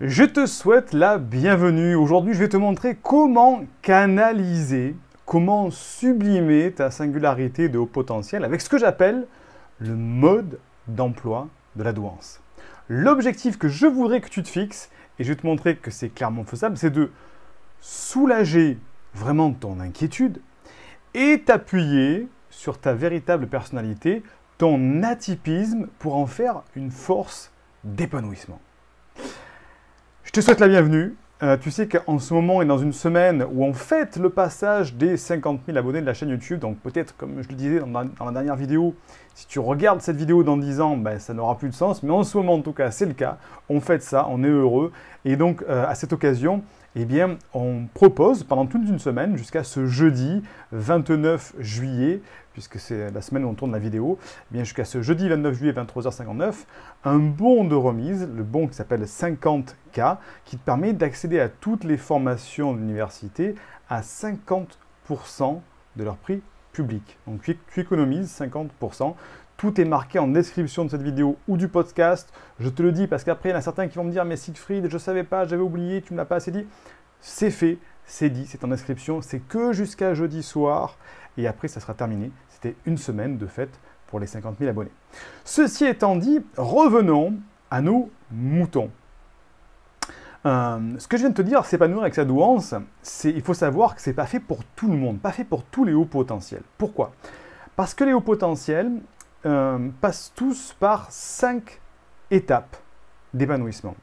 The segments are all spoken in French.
Je te souhaite la bienvenue. Aujourd'hui, je vais te montrer comment canaliser, comment sublimer ta singularité de haut potentiel avec ce que j'appelle le mode d'emploi de la douance. L'objectif que je voudrais que tu te fixes, et je vais te montrer que c'est clairement faisable, c'est de soulager vraiment ton inquiétude et t'appuyer sur ta véritable personnalité, ton atypisme, pour en faire une force d'épanouissement. Je te souhaite la bienvenue. Tu sais qu'en ce moment et dans une semaine où on fête le passage des 50 000 abonnés de la chaîne YouTube, donc peut-être, comme je le disais dans la dernière vidéo, si tu regardes cette vidéo dans 10 ans, ben, ça n'aura plus de sens, mais en ce moment, en tout cas, c'est le cas. On fête ça, on est heureux. Et donc, à cette occasion, eh bien, on propose pendant toute une semaine, jusqu'à ce jeudi 29 juillet, puisque c'est la semaine où on tourne la vidéo, eh bien jusqu'à ce jeudi 29 juillet 23h59, un bon de remise, le bon qui s'appelle 50K, qui te permet d'accéder à toutes les formations de l'université à 50% de leur prix public. Donc tu économises 50%. Tout est marqué en description de cette vidéo ou du podcast. Je te le dis parce qu'après, il y en a certains qui vont me dire « Mais Siegfried, je ne savais pas, j'avais oublié, tu ne me l'as pas assez dit. » C'est fait, c'est dit, c'est en description. C'est que jusqu'à jeudi soir. Et après, ça sera terminé. C'était une semaine de fête pour les 50 000 abonnés. Ceci étant dit, revenons à nos moutons. Ce que je viens de te dire, s'épanouir avec sa douance, il faut savoir que ce n'est pas fait pour tout le monde, pas fait pour tous les hauts potentiels. Pourquoi? Parce que les hauts potentiels passent tous par 5 étapes d'épanouissement.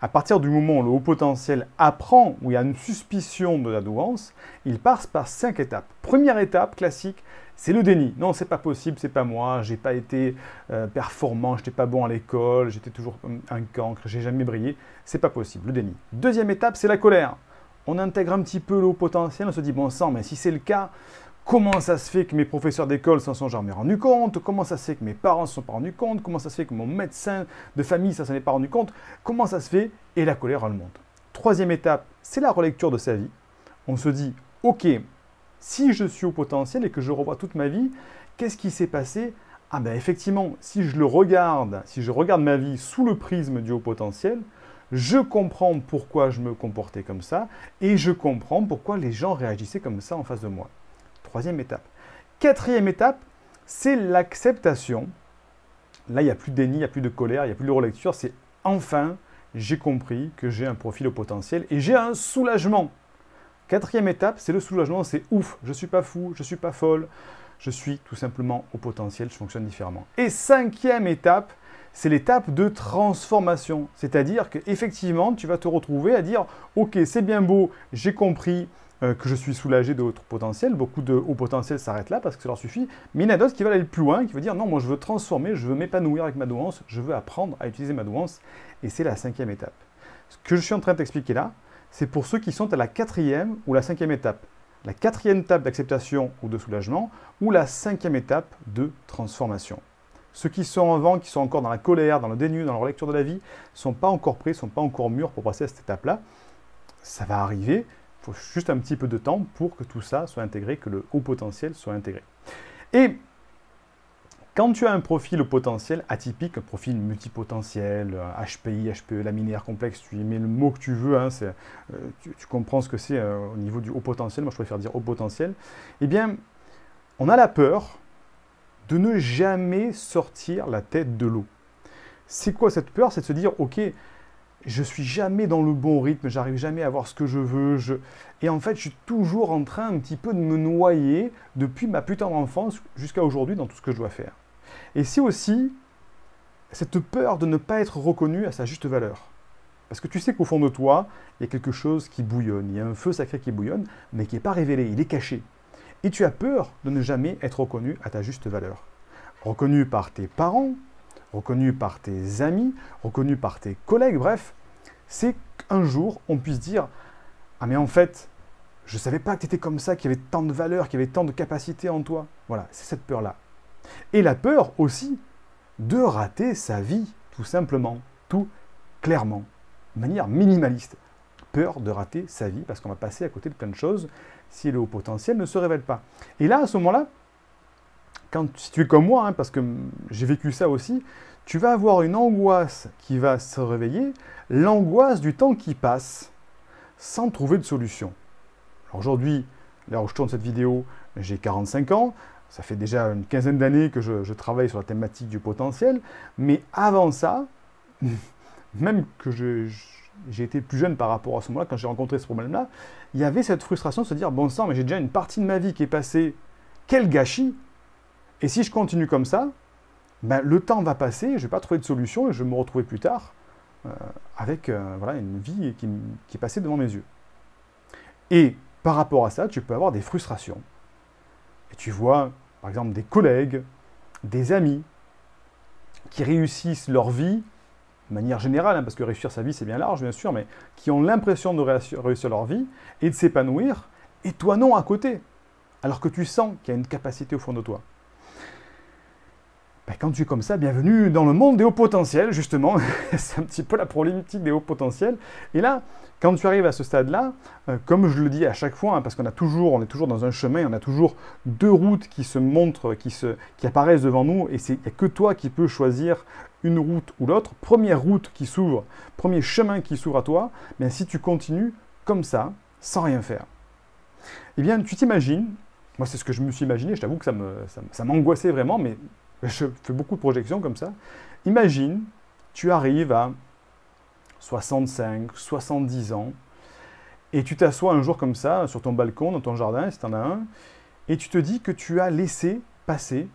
À partir du moment où le haut potentiel apprend, où il y a une suspicion de la douance, il passe par 5 étapes. Première étape classique, c'est le déni. Non, c'est pas possible, c'est pas moi, j'ai pas été performant, j'étais pas bon à l'école, j'étais toujours un cancre, j'ai jamais brillé. C'est pas possible, le déni. Deuxième étape, c'est la colère. On intègre un petit peu le haut potentiel, on se dit bon sang, mais si c'est le cas, comment ça se fait que mes professeurs d'école s'en sont jamais rendus compte? Comment ça se fait que mes parents ne se sont pas rendus compte? Comment ça se fait que mon médecin de famille ne s'en est pas rendu compte? Comment ça se fait? Et la colère, elle monte. Troisième étape, c'est la relecture de sa vie. On se dit, ok, si je suis au potentiel et que je revois toute ma vie, qu'est-ce qui s'est passé? Ah ben effectivement, si je regarde ma vie sous le prisme du haut potentiel, je comprends pourquoi je me comportais comme ça et je comprends pourquoi les gens réagissaient comme ça en face de moi. Troisième étape. Quatrième étape, c'est l'acceptation. Là, il n'y a plus de déni, il n'y a plus de colère, il n'y a plus de relecture. C'est enfin, j'ai compris que j'ai un profil au potentiel et j'ai un soulagement. Quatrième étape, c'est le soulagement. C'est ouf, je ne suis pas fou, je ne suis pas folle. Je suis tout simplement au potentiel, je fonctionne différemment. Et cinquième étape, c'est l'étape de transformation. C'est-à-dire qu'effectivement, tu vas te retrouver à dire « Ok, c'est bien beau, j'ai compris que je suis soulagé de votre potentiel. » Beaucoup de hauts potentiels s'arrêtent là parce que ça leur suffit. Mais il y en a d'autres qui veulent aller plus loin, qui veulent dire « Non, moi je veux transformer, je veux m'épanouir avec ma douance, je veux apprendre à utiliser ma douance. » Et c'est la cinquième étape. Ce que je suis en train de t'expliquer là, c'est pour ceux qui sont à la quatrième ou la cinquième étape. La quatrième étape d'acceptation ou de soulagement ou la cinquième étape de transformation. Ceux qui sont en vent, qui sont encore dans la colère, dans le déni, dans la relecture de la vie, ne sont pas encore prêts, ne sont pas encore mûrs pour passer à cette étape-là. Ça va arriver, il faut juste un petit peu de temps pour que tout ça soit intégré, que le haut potentiel soit intégré. Et quand tu as un profil au potentiel atypique, un profil multipotentiel, HPI, HPE, laminaire complexe, tu y mets le mot que tu veux, hein, tu comprends ce que c'est au niveau du haut potentiel, moi je préfère dire haut potentiel, eh bien, on a la peur de ne jamais sortir la tête de l'eau. C'est quoi cette peur? C'est de se dire, ok, je suis jamais dans le bon rythme, j'arrive jamais à avoir ce que je veux, et en fait, je suis toujours en train un petit peu de me noyer depuis ma putain d'enfance jusqu'à aujourd'hui dans tout ce que je dois faire. Et c'est aussi cette peur de ne pas être reconnu à sa juste valeur. Parce que tu sais qu'au fond de toi, il y a quelque chose qui bouillonne, il y a un feu sacré qui bouillonne, mais qui n'est pas révélé, il est caché. Et tu as peur de ne jamais être reconnu à ta juste valeur. Reconnu par tes parents, reconnu par tes amis, reconnu par tes collègues, bref, c'est qu'un jour, on puisse dire « Ah mais en fait, je ne savais pas que tu étais comme ça, qu'il y avait tant de valeur, qu'il y avait tant de capacité en toi. » Voilà, c'est cette peur-là. Et la peur aussi de rater sa vie, tout simplement, tout clairement, de manière minimaliste. Peur de rater sa vie parce qu'on va passer à côté de plein de choses si le haut potentiel ne se révèle pas. Et là, à ce moment-là, si tu es comme moi, hein, parce que j'ai vécu ça aussi, tu vas avoir une angoisse qui va se réveiller, l'angoisse du temps qui passe, sans trouver de solution. Alors aujourd'hui, là où je tourne cette vidéo, j'ai 45 ans, ça fait déjà une quinzaine d'années que je travaille sur la thématique du potentiel, mais avant ça, même que j'ai été plus jeune par rapport à ce moment-là, quand j'ai rencontré ce problème-là, il y avait cette frustration de se dire, bon sang, mais j'ai déjà une partie de ma vie qui est passée, quel gâchis! Et si je continue comme ça, ben, le temps va passer, je ne vais pas trouver de solution et je vais me retrouver plus tard avec voilà, une vie qui est passée devant mes yeux. Et par rapport à ça, tu peux avoir des frustrations. Et tu vois, par exemple, des collègues, des amis qui réussissent leur vie de manière générale, hein, parce que réussir sa vie, c'est bien large, bien sûr, mais qui ont l'impression de réussir leur vie et de s'épanouir, et toi non à côté, alors que tu sens qu'il y a une capacité au fond de toi. Ben, quand tu es comme ça, bienvenue dans le monde des hauts potentiels, justement. C'est un petit peu la problématique des hauts potentiels. Et là, quand tu arrives à ce stade-là, comme je le dis à chaque fois, hein, parce on est toujours dans un chemin, on a toujours deux routes qui se montrent, qui apparaissent devant nous, et il n'y a que toi qui peux choisir une route ou l'autre. Première route qui s'ouvre, premier chemin qui s'ouvre à toi, bien, si tu continues comme ça, sans rien faire, eh bien, tu t'imagines, moi c'est ce que je me suis imaginé, je t'avoue que ça m'angoissait vraiment, mais je fais beaucoup de projections comme ça. Imagine, tu arrives à 65, 70 ans, et tu t'assois un jour comme ça, sur ton balcon, dans ton jardin, si tu en as un, et tu te dis que tu as laissé passer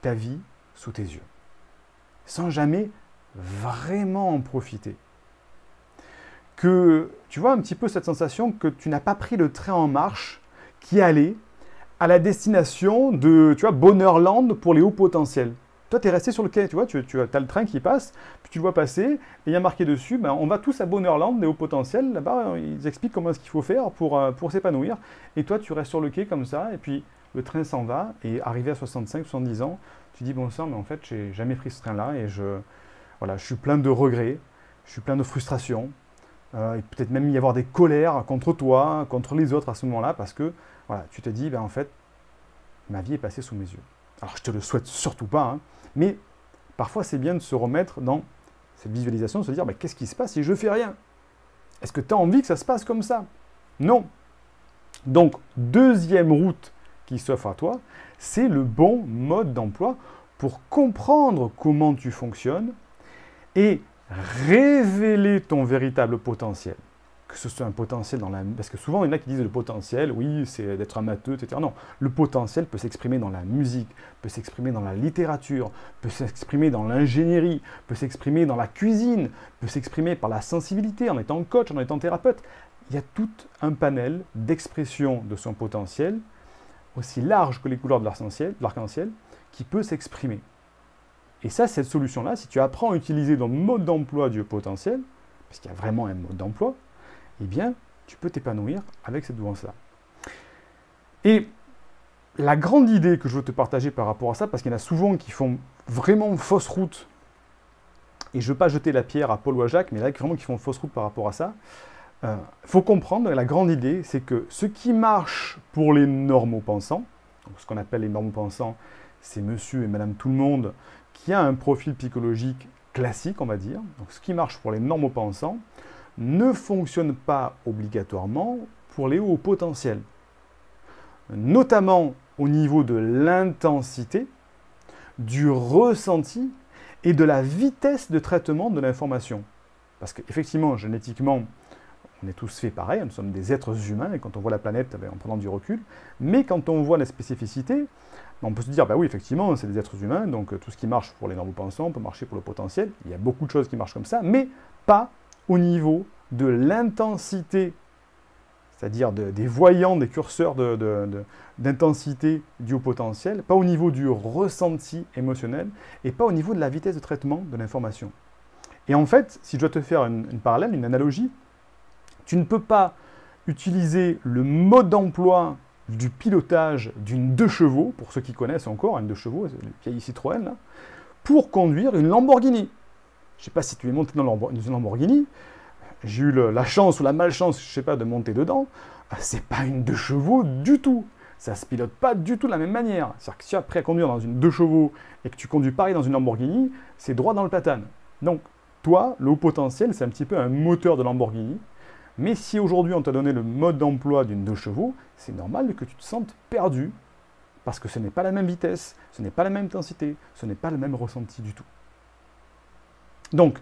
ta vie sous tes yeux, sans jamais vraiment en profiter. Que tu vois un petit peu cette sensation que tu n'as pas pris le train en marche qui allait à la destination de, tu vois, Bonheurland pour les hauts potentiels. Toi, tu es resté sur le quai, tu vois, tu as le train qui passe, puis tu le vois passer, et il y a marqué dessus, ben, on va tous à Bonheurland, les hauts potentiels, là-bas, ils expliquent comment est-ce qu'il faut faire pour s'épanouir, et toi, tu restes sur le quai comme ça, et puis le train s'en va, et arrivé à 65, 70 ans, tu dis, bon sang, mais en fait, j'ai jamais pris ce train-là, et voilà, je suis plein de regrets, je suis plein de frustration, et peut-être même y avoir des colères contre toi, contre les autres à ce moment-là, parce que voilà, tu te dis, ben, en fait, ma vie est passée sous mes yeux. Alors, je te le souhaite surtout pas, hein, mais parfois, c'est bien de se remettre dans cette visualisation, de se dire, ben, qu'est-ce qui se passe si je fais rien? Est-ce que tu as envie que ça se passe comme ça? Non. Donc, deuxième route qui s'offre à toi, c'est le bon mode d'emploi pour comprendre comment tu fonctionnes et révéler ton véritable potentiel. Que ce soit un potentiel dans la... Parce que souvent, il y en a qui disent le potentiel, oui, c'est d'être un matheux, etc. Non, le potentiel peut s'exprimer dans la musique, peut s'exprimer dans la littérature, peut s'exprimer dans l'ingénierie, peut s'exprimer dans la cuisine, peut s'exprimer par la sensibilité, en étant coach, en étant thérapeute. Il y a tout un panel d'expression de son potentiel, aussi large que les couleurs de l'arc-en-ciel, qui peut s'exprimer. Et ça, cette solution-là, si tu apprends à utiliser ton mode d'emploi du potentiel, parce qu'il y a vraiment un mode d'emploi, eh bien, tu peux t'épanouir avec cette douance-là. Et la grande idée que je veux te partager par rapport à ça, parce qu'il y en a souvent qui font vraiment fausse route, et je ne veux pas jeter la pierre à Paul ou à Jacques, mais là, vraiment qui font fausse route par rapport à ça, il faut comprendre, la grande idée, c'est que ce qui marche pour les normaux pensants, donc ce qu'on appelle les normaux pensants, c'est monsieur et madame tout le monde, qui a un profil psychologique classique, on va dire. Donc, ce qui marche pour les normaux pensants ne fonctionne pas obligatoirement pour les hauts potentiels. Notamment au niveau de l'intensité, du ressenti et de la vitesse de traitement de l'information. Parce qu'effectivement, génétiquement, on est tous faits pareil, nous sommes des êtres humains, et quand on voit la planète en prenant du recul, mais quand on voit la spécificité, on peut se dire, bah oui, effectivement, c'est des êtres humains, donc tout ce qui marche pour les normaux pensants peut marcher pour le potentiel. Il y a beaucoup de choses qui marchent comme ça, mais pas au niveau de l'intensité, c'est-à-dire des voyants, des curseurs d'intensité du haut potentiel, pas au niveau du ressenti émotionnel, et pas au niveau de la vitesse de traitement de l'information. Et en fait, si je dois te faire une parallèle, une analogie, tu ne peux pas utiliser le mode d'emploi du pilotage d'une 2 chevaux, pour ceux qui connaissent encore, une 2 chevaux, une vieille Citroën, là, pour conduire une Lamborghini. Je ne sais pas si tu es monté dans une Lamborghini, j'ai eu la chance ou la malchance, je ne sais pas, de monter dedans, c'est pas une 2 chevaux du tout. ça ne se pilote pas du tout de la même manière. C'est-à-dire que si tu es prêt à conduire dans une 2 chevaux et que tu conduis pareil dans une Lamborghini, c'est droit dans le platane. Donc, toi, le haut potentiel, c'est un petit peu un moteur de Lamborghini. Mais si aujourd'hui on t'a donné le mode d'emploi d'une 2 chevaux, c'est normal que tu te sentes perdu. Parce que ce n'est pas la même vitesse, ce n'est pas la même intensité, ce n'est pas le même ressenti du tout. Donc,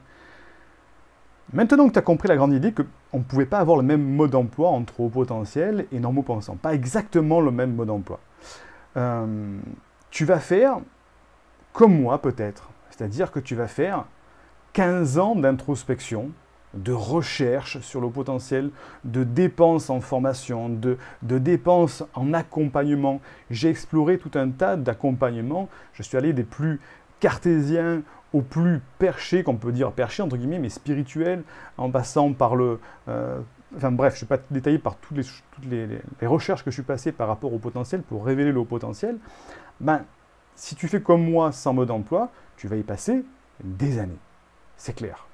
maintenant que tu as compris la grande idée qu'on ne pouvait pas avoir le même mode d'emploi entre haut potentiel et normaux pensants, pas exactement le même mode d'emploi, tu vas faire comme moi peut-être, c'est-à-dire que tu vas faire 15 ans d'introspection, de recherche sur le potentiel, de dépenses en formation, de dépenses en accompagnement. J'ai exploré tout un tas d'accompagnements. Je suis allé des plus cartésiens aux plus perchés, qu'on peut dire perchés entre guillemets, mais spirituels, en passant par le... enfin bref, je ne vais pas détailler par toutes les recherches que je suis passé par rapport au potentiel pour révéler le haut potentiel. Ben, si tu fais comme moi sans mode d'emploi, tu vas y passer des années. C'est clair.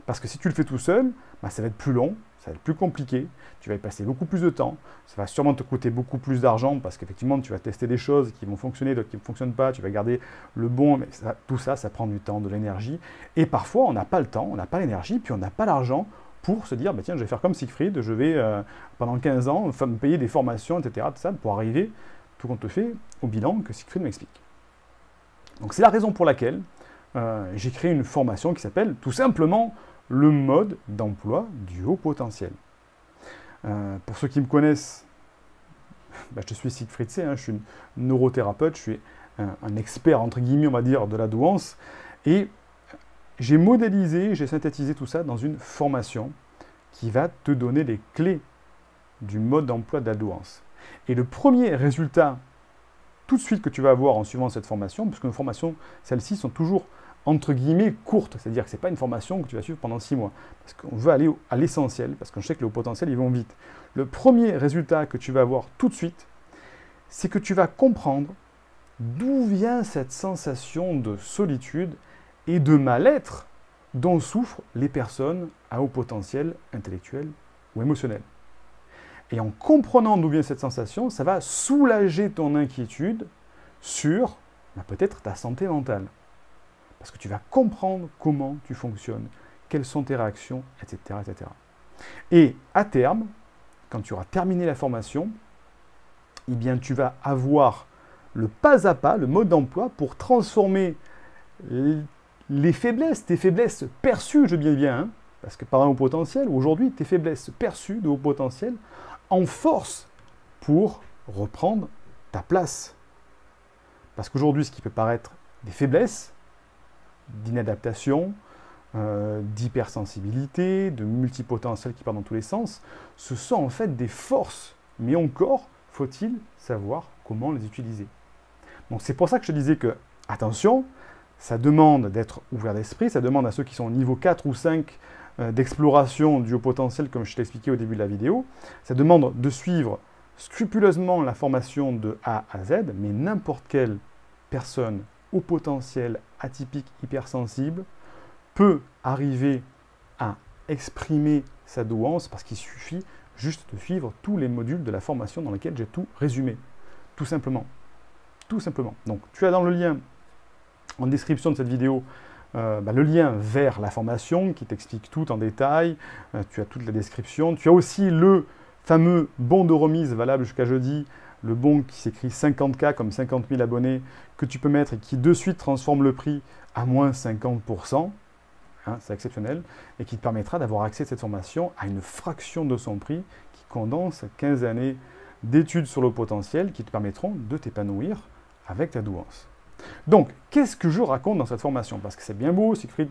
Parce que si tu le fais tout seul, ben ça va être plus long, ça va être plus compliqué, tu vas y passer beaucoup plus de temps, ça va sûrement te coûter beaucoup plus d'argent parce qu'effectivement tu vas tester des choses qui vont fonctionner, d'autres qui ne fonctionnent pas, tu vas garder le bon, mais tout ça, ça prend du temps, de l'énergie. Et parfois on n'a pas le temps, on n'a pas l'énergie, puis on n'a pas l'argent pour se dire, bah, tiens, je vais faire comme Siegfried, je vais pendant 15 ans me payer des formations, etc. Tout ça, pour arriver, tout compte fait, au bilan que Siegfried m'explique. Donc c'est la raison pour laquelle j'ai créé une formation qui s'appelle tout simplement le mode d'emploi du haut potentiel. Pour ceux qui me connaissent, bah, je suis Siegfried C, hein, je suis neurothérapeute, je suis un expert, entre guillemets, on va dire, de la douance, et j'ai modélisé, j'ai synthétisé tout ça dans une formation qui va te donner les clés du mode d'emploi de la douance. Et le premier résultat, tout de suite, que tu vas avoir en suivant cette formation, puisque nos formations, celles-ci, sont toujours entre guillemets courte, c'est-à-dire que ce n'est pas une formation que tu vas suivre pendant 6 mois, parce qu'on veut aller à l'essentiel, parce qu'on sait que le haut potentiel, ils vont vite. Le premier résultat que tu vas avoir tout de suite, c'est que tu vas comprendre d'où vient cette sensation de solitude et de mal-être dont souffrent les personnes à haut potentiel intellectuel ou émotionnel. Et en comprenant d'où vient cette sensation, ça va soulager ton inquiétude sur peut-être ta santé mentale. Parce que tu vas comprendre comment tu fonctionnes, quelles sont tes réactions, etc., etc. Et à terme, quand tu auras terminé la formation, eh bien, tu vas avoir le pas à pas, le mode d'emploi pour transformer les faiblesses, tes faiblesses perçues, je dis bien, hein, parce que par un haut potentiel, aujourd'hui, tes faiblesses perçues de haut potentiel, en force pour reprendre ta place. Parce qu'aujourd'hui, ce qui peut paraître des faiblesses, d'inadaptation, d'hypersensibilité, de multipotentiel qui part dans tous les sens, ce sont en fait des forces. Mais encore, faut-il savoir comment les utiliser. Donc c'est pour ça que je te disais que, attention, ça demande d'être ouvert d'esprit, ça demande à ceux qui sont au niveau 4 ou 5 d'exploration du haut potentiel, comme je t'ai expliqué au début de la vidéo, ça demande de suivre scrupuleusement la formation de A à Z, mais n'importe quelle personne au potentiel atypique, hypersensible, peut arriver à exprimer sa douance parce qu'il suffit juste de suivre tous les modules de la formation dans lesquels j'ai tout résumé. Tout simplement. Tout simplement. Donc, tu as dans le lien, en description de cette vidéo, le lien vers la formation qui t'explique tout en détail. Tu as toute la description. Tu as aussi le fameux bon de remise valable jusqu'à jeudi, le bon qui s'écrit 50K comme 50 000 abonnés que tu peux mettre et qui de suite transforme le prix à moins 50%, hein, c'est exceptionnel, et qui te permettra d'avoir accès à cette formation à une fraction de son prix qui condense 15 années d'études sur le potentiel qui te permettront de t'épanouir avec ta douance. Donc, qu'est-ce que je raconte dans cette formation? Parce que c'est bien beau, Siegfried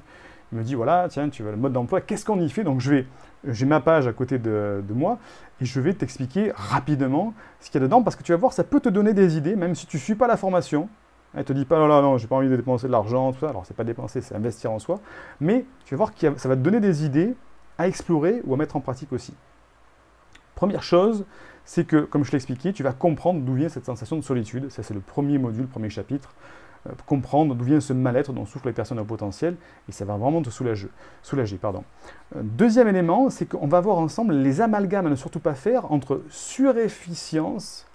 me dit, voilà, tiens, tu veux le mode d'emploi, qu'est-ce qu'on y fait? Donc, j'ai ma page à côté de moi, et je vais t'expliquer rapidement ce qu'il y a dedans, parce que tu vas voir, ça peut te donner des idées, même si tu ne suis pas la formation. Elle ne te dit pas, oh là, non, j'ai pas envie de dépenser de l'argent, tout ça. Alors, c'est pas dépenser, c'est investir en soi. Mais tu vas voir que ça va te donner des idées à explorer ou à mettre en pratique aussi. Première chose, c'est que, comme je l'ai expliqué, tu vas comprendre d'où vient cette sensation de solitude. Ça, c'est le premier module, premier chapitre. Comprendre d'où vient ce mal-être dont souffrent les personnes au potentiel, et ça va vraiment te soulager. Deuxième élément, c'est qu'on va voir ensemble les amalgames à ne surtout pas faire entre surefficience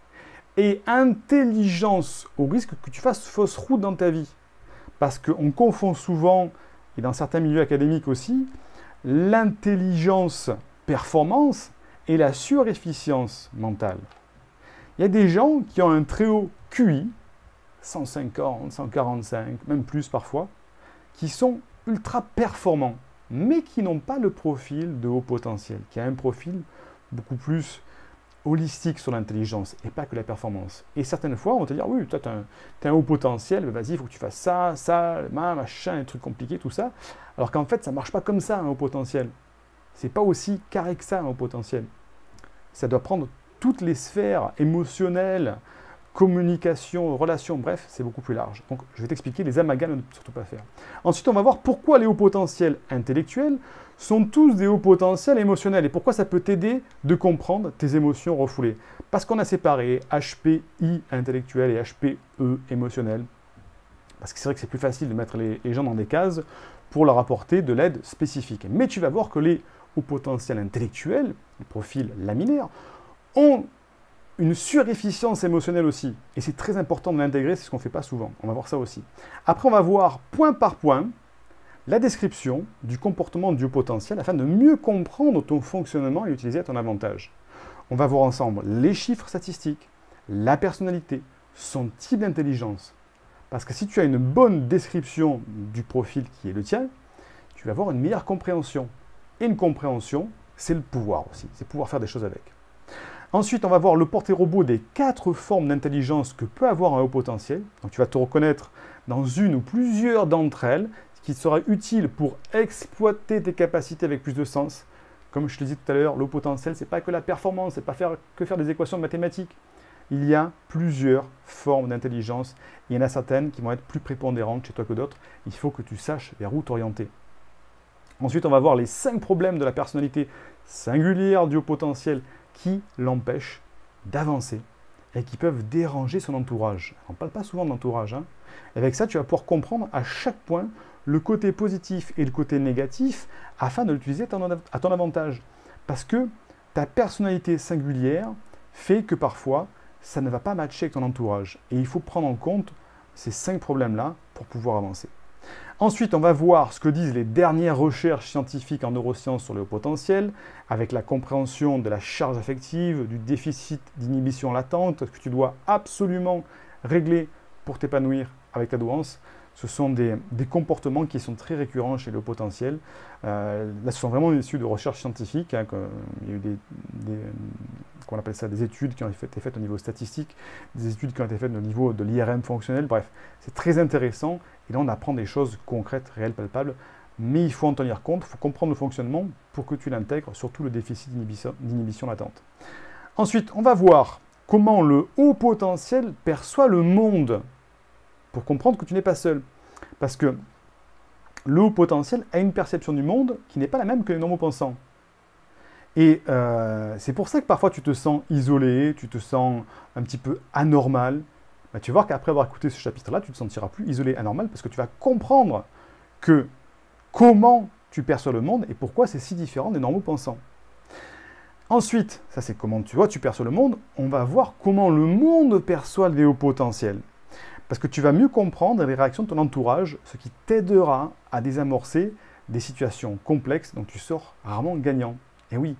et intelligence, au risque que tu fasses fausse route dans ta vie. Parce qu'on confond souvent, et dans certains milieux académiques aussi, l'intelligence performance et la surefficience mentale. Il y a des gens qui ont un très haut QI, 150, 145, même plus parfois, qui sont ultra performants, mais qui n'ont pas le profil de haut potentiel, qui a un profil beaucoup plus holistique sur l'intelligence et pas que la performance. Et certaines fois, on va te dire, oui, toi, tu as un haut potentiel, vas-y, il faut que tu fasses ça, machin, un truc compliqué, tout ça. Alors qu'en fait, ça ne marche pas comme ça, un haut potentiel. C'est pas aussi carré que ça, un haut potentiel. Ça doit prendre toutes les sphères émotionnelles, communication, relations, bref, c'est beaucoup plus large. Donc, je vais t'expliquer les amalgames à ne surtout pas faire. Ensuite, on va voir pourquoi les hauts potentiels intellectuels sont tous des hauts potentiels émotionnels et pourquoi ça peut t'aider de comprendre tes émotions refoulées. Parce qu'on a séparé HPI intellectuel et HPE émotionnel. Parce que c'est vrai que c'est plus facile de mettre les gens dans des cases pour leur apporter de l'aide spécifique. Mais tu vas voir que les hauts potentiels intellectuels, les profils laminaires, ont une surefficience émotionnelle aussi. Et c'est très important de l'intégrer, c'est ce qu'on ne fait pas souvent. On va voir ça aussi. Après, on va voir point par point la description du comportement du haut potentiel afin de mieux comprendre ton fonctionnement et l'utiliser à ton avantage. On va voir ensemble les chiffres statistiques, la personnalité, son type d'intelligence. Parce que si tu as une bonne description du profil qui est le tien, tu vas avoir une meilleure compréhension. Et une compréhension, c'est le pouvoir aussi, c'est pouvoir faire des choses avec. Ensuite, on va voir le portrait robot des 4 formes d'intelligence que peut avoir un haut potentiel. Donc, tu vas te reconnaître dans une ou plusieurs d'entre elles, ce qui sera utile pour exploiter tes capacités avec plus de sens. Comme je te disais tout à l'heure, le haut potentiel, ce n'est pas que la performance, ce n'est pas que faire des équations de mathématiques. Il y a plusieurs formes d'intelligence. Il y en a certaines qui vont être plus prépondérantes chez toi que d'autres. Il faut que tu saches vers où t'orienter. Ensuite, on va voir les 5 problèmes de la personnalité singulière du haut potentiel qui l'empêchent d'avancer et qui peuvent déranger son entourage. On ne parle pas souvent de l'entourage. Hein. Avec ça, tu vas pouvoir comprendre à chaque point le côté positif et le côté négatif afin de l'utiliser à ton avantage. Parce que ta personnalité singulière fait que parfois, ça ne va pas matcher avec ton entourage. Et il faut prendre en compte ces 5 problèmes-là pour pouvoir avancer. Ensuite, on va voir ce que disent les dernières recherches scientifiques en neurosciences sur le haut potentiel, avec la compréhension de la charge affective, du déficit d'inhibition latente, que tu dois absolument régler pour t'épanouir avec ta douance. Ce sont des comportements qui sont très récurrents chez le haut potentiel. Là, ce sont vraiment issus de recherches scientifiques. Hein, il y a eu qu'on appelle ça, des études qui ont été faites au niveau statistique, des études qui ont été faites au niveau de l'IRM fonctionnel. Bref, c'est très intéressant. Et là, on apprend des choses concrètes, réelles, palpables. Mais il faut en tenir compte, il faut comprendre le fonctionnement pour que tu l'intègres, surtout le déficit d'inhibition latente. Ensuite, on va voir comment le haut potentiel perçoit le monde, pour comprendre que tu n'es pas seul. Parce que le haut potentiel a une perception du monde qui n'est pas la même que les normaux pensants. Et c'est pour ça que parfois tu te sens isolé, tu te sens un petit peu anormal. Bah, tu vas voir qu'après avoir écouté ce chapitre-là, tu ne te sentiras plus isolé, anormal, parce que tu vas comprendre que comment tu perçois le monde et pourquoi c'est si différent des normaux pensants. Ensuite, ça c'est comment tu perçois le monde, on va voir comment le monde perçoit les hauts potentiels. Parce que tu vas mieux comprendre les réactions de ton entourage, ce qui t'aidera à désamorcer des situations complexes dont tu sors rarement gagnant. Et oui,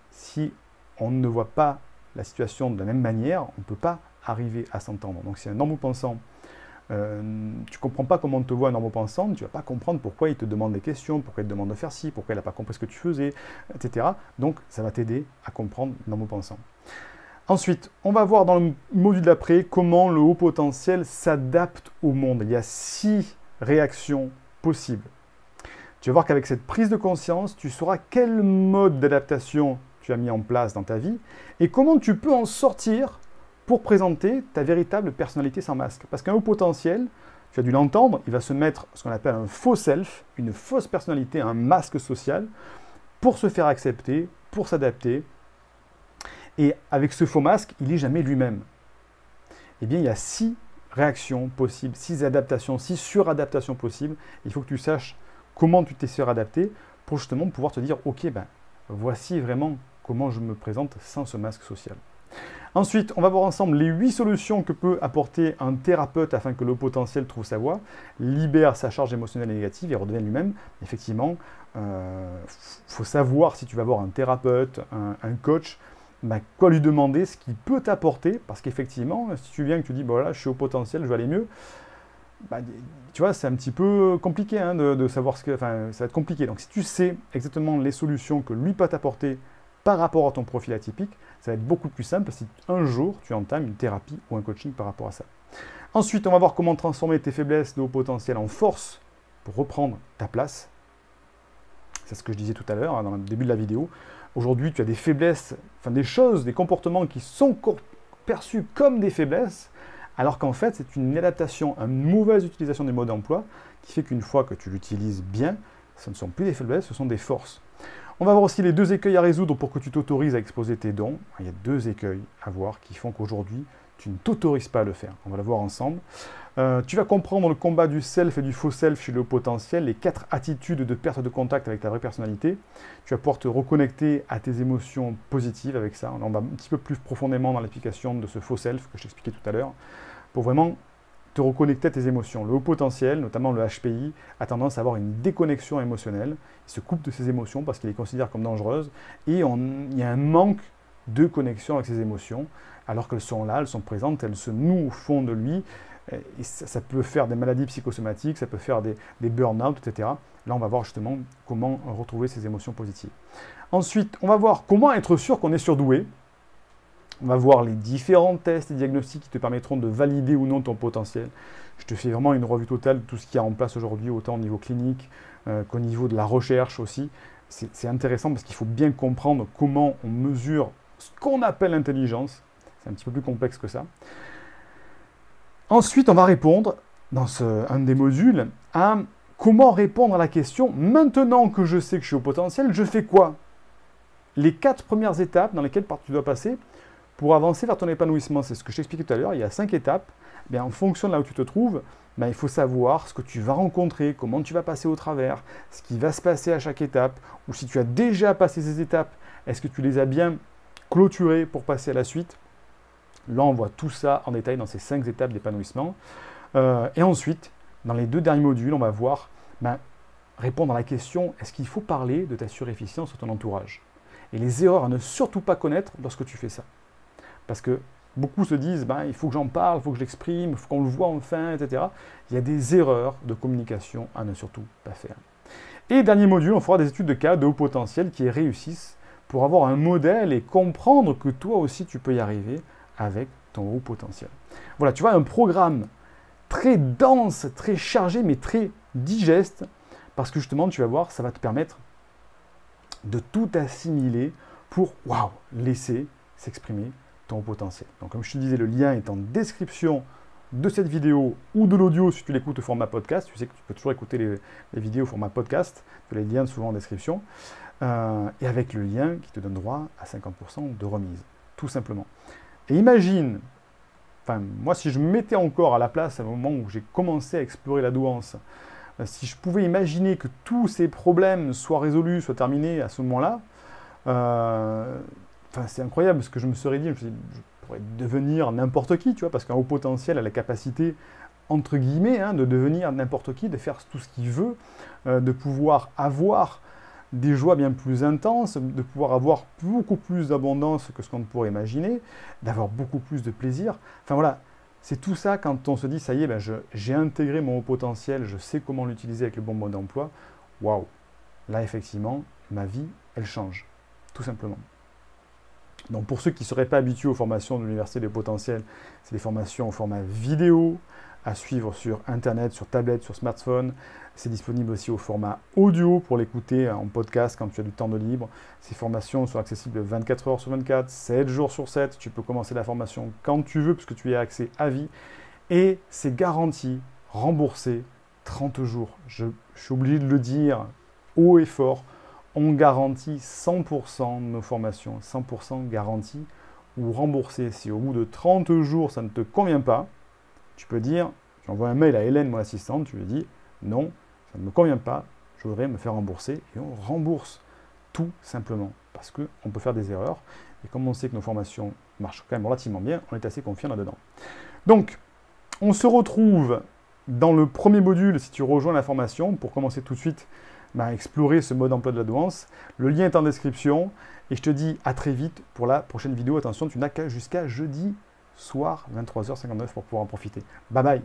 si on ne voit pas la situation de la même manière, on ne peut pas arriver à s'entendre. Donc si un normaux-pensant, tu ne comprends pas comment on te voit un normaux-pensant, tu ne vas pas comprendre pourquoi il te demande des questions, pourquoi il te demande de faire ci, pourquoi il n'a pas compris ce que tu faisais, etc. Donc ça va t'aider à comprendre le normaux-pensant. Ensuite, on va voir dans le module d'après comment le haut potentiel s'adapte au monde. Il y a 6 réactions possibles. Tu vas voir qu'avec cette prise de conscience, tu sauras quel mode d'adaptation tu as mis en place dans ta vie et comment tu peux en sortir pour présenter ta véritable personnalité sans masque. Parce qu'un haut potentiel, tu as dû l'entendre, il va se mettre ce qu'on appelle un faux self, une fausse personnalité, un masque social, pour se faire accepter, pour s'adapter. Et avec ce faux masque, il n'est jamais lui-même. Eh bien, il y a 6 réactions possibles, 6 adaptations, 6 suradaptations possibles. Il faut que tu saches comment tu t'es suradapté pour justement pouvoir te dire « Ok, ben, voici vraiment comment je me présente sans ce masque social. » Ensuite, on va voir ensemble les 8 solutions que peut apporter un thérapeute afin que le haut potentiel trouve sa voie, libère sa charge émotionnelle et négative et redevienne lui-même. Effectivement, faut savoir si tu vas voir un thérapeute, un coach, quoi lui demander, ce qu'il peut t'apporter, parce qu'effectivement, si tu viens et que tu dis, voilà, je suis au potentiel, je vais aller mieux, tu vois, c'est un petit peu compliqué de savoir ça va être compliqué. Donc si tu sais exactement les solutions que lui peut t'apporter par rapport à ton profil atypique, ça va être beaucoup plus simple si un jour tu entames une thérapie ou un coaching par rapport à ça. Ensuite, on va voir comment transformer tes faiblesses de haut potentiel en force pour reprendre ta place. C'est ce que je disais tout à l'heure, dans le début de la vidéo. Aujourd'hui, tu as des faiblesses, des choses, des comportements qui sont perçus comme des faiblesses, alors qu'en fait, c'est une adaptation, une mauvaise utilisation des modes d'emploi qui fait qu'une fois que tu l'utilises bien, ce ne sont plus des faiblesses, ce sont des forces. On va voir aussi les 2 écueils à résoudre pour que tu t'autorises à exposer tes dons. Il y a 2 écueils à voir qui font qu'aujourd'hui, tu ne t'autorises pas à le faire. On va le voir ensemble. Tu vas comprendre le combat du self et du faux self chez le haut potentiel, les 4 attitudes de perte de contact avec ta vraie personnalité. Tu vas pouvoir te reconnecter à tes émotions positives avec ça. On va un petit peu plus profondément dans l'application de ce faux self que je t'expliquais tout à l'heure, pour vraiment te reconnecter à tes émotions. Le haut potentiel, notamment le HPI, a tendance à avoir une déconnexion émotionnelle. Il se coupe de ses émotions parce qu'il les considère comme dangereuses. Et il y a un manque de connexion avec ses émotions, alors qu'elles sont là, elles sont présentes, elles se nouent au fond de lui. Et ça peut faire des maladies psychosomatiques, ça peut faire des burn-out, etc. Là, on va voir justement comment retrouver ces émotions positives. Ensuite, on va voir comment être sûr qu'on est surdoué. On va voir les différents tests et diagnostics qui te permettront de valider ou non ton potentiel. Je te fais vraiment une revue totale de tout ce qu'il y a en place aujourd'hui, autant au niveau clinique qu'au niveau de la recherche aussi. C'est intéressant parce qu'il faut bien comprendre comment on mesure ce qu'on appelle l'intelligence. C'est un petit peu plus complexe que ça. Ensuite, on va répondre, dans un des modules, à comment répondre à la question « Maintenant que je sais que je suis au potentiel, je fais quoi ?» Les 4 premières étapes dans lesquelles tu dois passer pour avancer vers ton épanouissement. C'est ce que je t'expliquais tout à l'heure, il y a 5 étapes. En fonction de là où tu te trouves, il faut savoir ce que tu vas rencontrer, comment tu vas passer au travers, ce qui va se passer à chaque étape, ou si tu as déjà passé ces étapes, est-ce que tu les as bien clôturées pour passer à la suite? Là, on voit tout ça en détail dans ces 5 étapes d'épanouissement. Et ensuite, dans les 2 derniers modules, on va voir répondre à la question, est-ce qu'il faut parler de ta surefficience à ton entourage? Et les erreurs à ne surtout pas connaître lorsque tu fais ça. Parce que beaucoup se disent, il faut que j'en parle, il faut que je l'exprime, il faut qu'on le voit enfin, etc. Il y a des erreurs de communication à ne surtout pas faire. Et dernier module, on fera des études de cas de haut potentiel qui réussissent pour avoir un modèle et comprendre que toi aussi tu peux y arriver avec ton haut potentiel. Voilà, tu vois, un programme très dense, très chargé, mais très digeste, parce que justement, tu vas voir, ça va te permettre de tout assimiler pour, laisser s'exprimer ton haut potentiel. Donc, comme je te disais, le lien est en description de cette vidéo ou de l'audio si tu l'écoutes au format podcast. Tu sais que tu peux toujours écouter les vidéos au format podcast, les liens souvent en description, et avec le lien qui te donne droit à 50% de remise, tout simplement. Et imagine, moi si je me mettais encore à la place à un moment où j'ai commencé à explorer la douance, si je pouvais imaginer que tous ces problèmes soient résolus, soient terminés à ce moment-là, c'est incroyable ce que je me serais dit. Je pourrais devenir n'importe qui, tu vois, parce qu'un haut potentiel a la capacité, entre guillemets, de devenir n'importe qui, de faire tout ce qu'il veut, de pouvoir avoir des joies bien plus intenses, de pouvoir avoir beaucoup plus d'abondance que ce qu'on pourrait imaginer, d'avoir beaucoup plus de plaisir. Enfin voilà, c'est tout ça quand on se dit, ça y est, j'ai intégré mon haut potentiel, je sais comment l'utiliser avec le bon mode d'emploi. Waouh! Là, effectivement, ma vie, elle change, tout simplement. Donc pour ceux qui ne seraient pas habitués aux formations de l'Université des potentiels, c'est des formations au format vidéo, à suivre sur Internet, sur tablette, sur smartphone. C'est disponible aussi au format audio pour l'écouter en podcast quand tu as du temps de libre. Ces formations sont accessibles 24 heures sur 24, 7 jours sur 7. Tu peux commencer la formation quand tu veux puisque tu y as accès à vie. Et c'est garanti, remboursé, 30 jours. Je suis obligé de le dire haut et fort. On garantit 100% de nos formations, 100% garantie ou remboursé. Si au bout de 30 jours, ça ne te convient pas, tu peux dire, tu envoies un mail à Hélène, mon assistante, tu lui dis, non, ça ne me convient pas, je voudrais me faire rembourser, et on rembourse tout simplement. parce qu'on peut faire des erreurs. Et comme on sait que nos formations marchent quand même relativement bien, on est assez confiant là-dedans. Donc, on se retrouve dans le premier module, si tu rejoins la formation, pour commencer tout de suite à explorer ce mode emploi de la douance. Le lien est en description. Et je te dis à très vite pour la prochaine vidéo. Attention, tu n'as qu'à jusqu'à jeudi soir, 23h59 pour pouvoir en profiter. Bye bye!